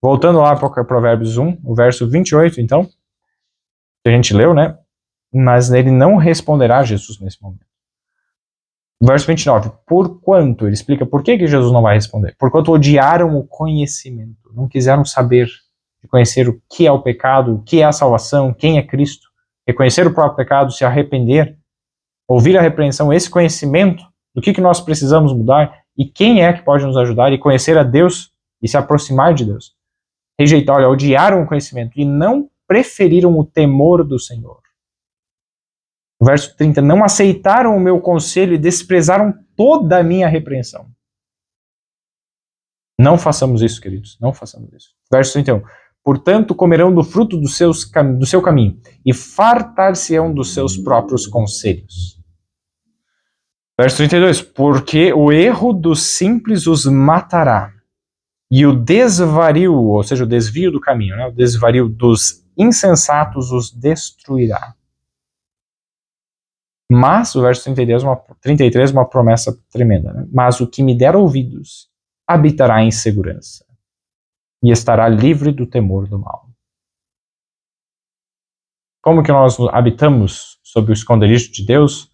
Voltando lá para Provérbios 1, o verso 28, então, que a gente leu, né? mas ele não responderá a Jesus nesse momento. Verso 29, porquanto, ele explica por que Jesus não vai responder. Porquanto odiaram o conhecimento, não quiseram saber, conhecer o que é o pecado, o que é a salvação, quem é Cristo, reconhecer o próprio pecado, se arrepender, ouvir a repreensão, esse conhecimento do que nós precisamos mudar e quem é que pode nos ajudar e conhecer a Deus e se aproximar de Deus. Rejeitar, olha, odiaram o conhecimento e não preferiram o temor do Senhor. Verso 30, não aceitaram o meu conselho e desprezaram toda a minha repreensão. Não façamos isso, queridos, não façamos isso. Verso 31, portanto comerão do fruto do seu caminho e fartar-se-ão dos seus próprios conselhos. Verso 32, porque o erro dos simples os matará e o desvario, ou seja, o desvio do caminho, o desvario dos insensatos os destruirá. Mas, o verso 33, uma promessa tremenda. Mas o que me der ouvidos habitará em segurança e estará livre do temor do mal. Como que nós habitamos sob o esconderijo de Deus,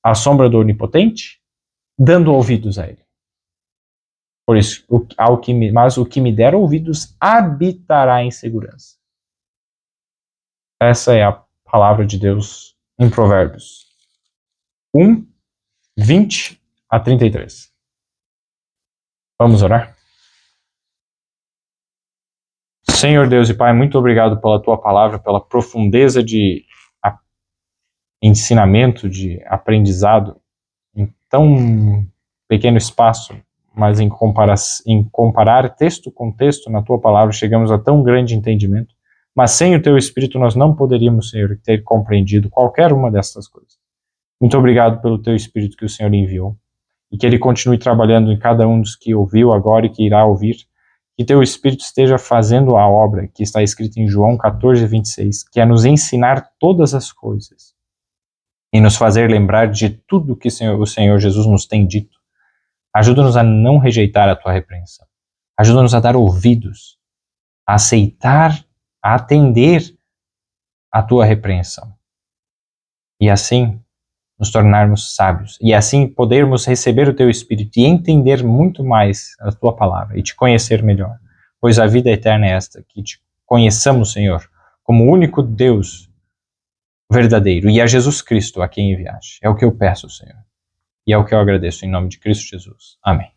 à sombra do Onipotente? Dando ouvidos a Ele. Por isso, mas o que me der ouvidos habitará em segurança. Essa é a palavra de Deus em Provérbios 1, 20 a 33. Vamos orar? Senhor Deus e Pai, muito obrigado pela Tua palavra, pela profundeza de ensinamento, de aprendizado em tão pequeno espaço, mas em comparar texto com texto na Tua palavra, chegamos a tão grande entendimento. Mas sem o Teu Espírito nós não poderíamos, Senhor, ter compreendido qualquer uma dessas coisas. Muito obrigado pelo Teu Espírito que o Senhor enviou e que Ele continue trabalhando em cada um dos que ouviu agora e que irá ouvir. Que Teu Espírito esteja fazendo a obra que está escrita em João 14, 26, que é nos ensinar todas as coisas e nos fazer lembrar de tudo que o Senhor Jesus nos tem dito. Ajuda-nos a não rejeitar a Tua repreensão. Ajuda-nos a dar ouvidos, a aceitar, a atender a Tua repreensão. E assim nos tornarmos sábios. E assim podermos receber o Teu Espírito e entender muito mais a Tua palavra e Te conhecer melhor. Pois a vida eterna é esta, que Te conheçamos, Senhor, como o único Deus verdadeiro e a Jesus Cristo a quem enviaste. É o que eu peço, Senhor. E é o que eu agradeço em nome de Cristo Jesus. Amém.